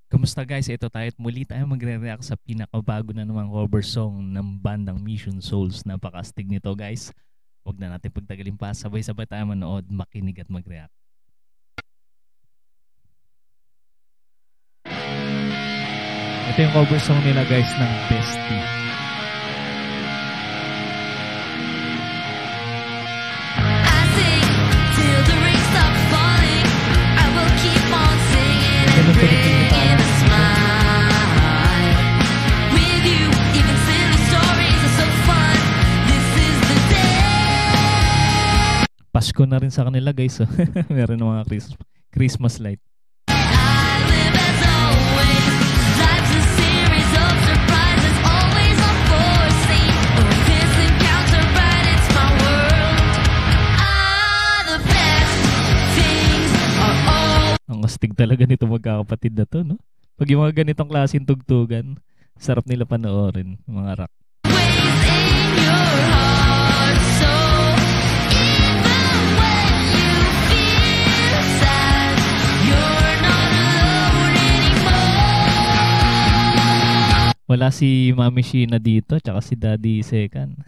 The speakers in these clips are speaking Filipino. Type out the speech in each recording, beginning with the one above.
Kamusta guys? Ito tayo at muli tayo magre-react sa pinakabago na namang cover song ng bandang Mission Souls. Napakastig nito guys. Huwag na natin pagtagalin pa. Sabay-sabay tayo manood, makinig at mag-react. Ito yung cover song nila guys ng Bestie. Ganun tuloy yung gitara. Pasko na rin sa kanila guys. Meron ng mga Christmas light. Ang astig talaga nito magkakapatid na to, no? Pag yung mga ganitong klaseng tugtugan, sarap nila panoorin, mga rock. Wala si Mami Sheena dito, tsaka si Daddy Second.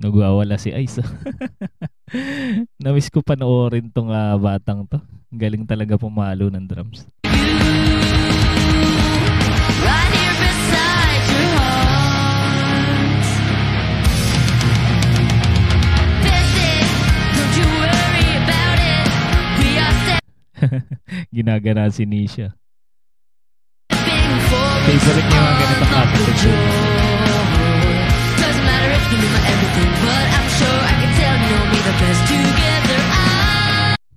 Nagwawala si Ice. Namiss ko panoorin tong batang to. Galing talaga pumalo ng drums. Ginagana si Nisha. Favorite niya mga ganitong klase.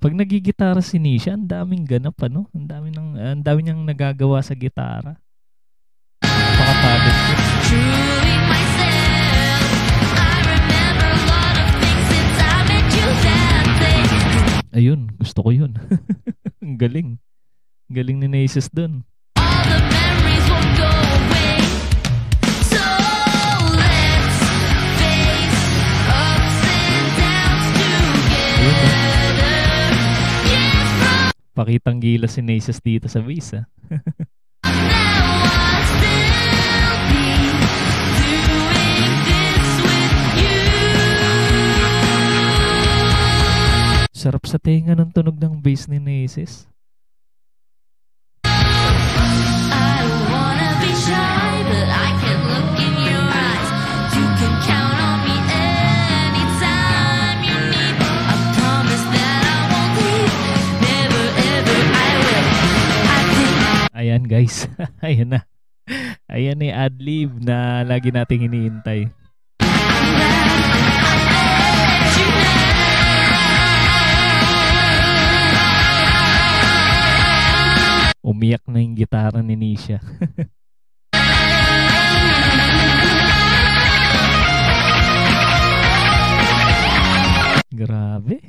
Pag nagigitara si Nisha, ang daming ganap, ano? Ang dami niyang nagagawa sa gitara. Napakapagod ko. Ayun, gusto ko yun. Ang galing. Galing ni Naces dun. Pakitang gila si Naces dito sa bass, ah. Sarap sa tenga ng tunog ng bass ni Naces. Ayan guys, ayan na. Ayan ni adlib na lagi nating hinihintay. Umiyak na yung gitara ni Nisha. Grabe.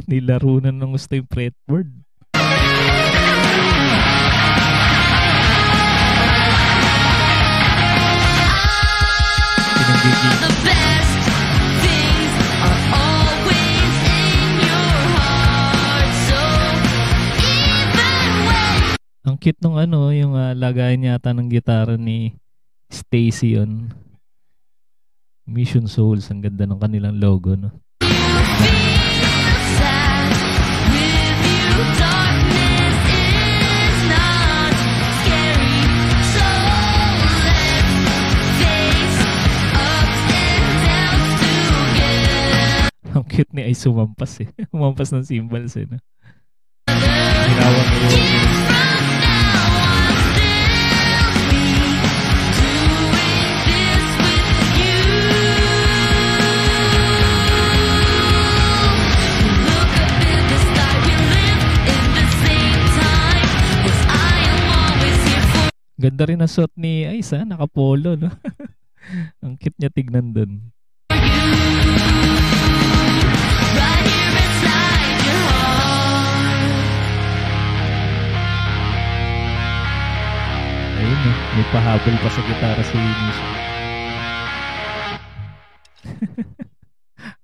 Nilaro na ng gusto yung fretboard. The best things are always in your heart. So even when... Ang cute nung yung lagayan yata ng gitara ni Stacy on Mission Souls. Ang ganda ng kanilang logo, no? Ang cute ni ay sumampas eh. Sumampas ng cymbals eh. No? Ginawa mo yun. Ganda rin ang suot ni Ice, ha? Nakapolo, no? Ang cute niya tignan dun. Ayun, may pahabol pa sa gitara si Nisha.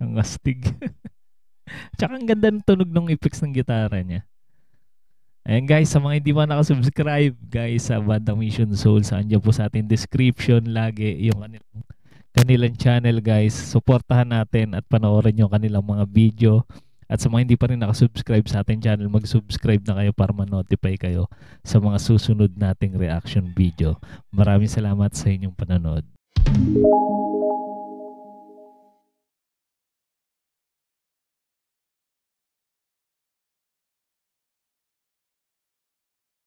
Ang astig. Tsaka ang ganda ng tunog ng effects ng gitara niya. Ayan guys, sa mga hindi pa nakasubscribe guys sa Bandang Mission Souls, andyan po sa ating description lagi yung kanilang channel guys. Suportahan natin at panoorin yung kanilang mga video. At sa mga hindi pa rin nakasubscribe sa ating channel, mag-subscribe na kayo para ma-notify kayo sa mga susunod nating reaction video. Maraming salamat sa inyong panonood.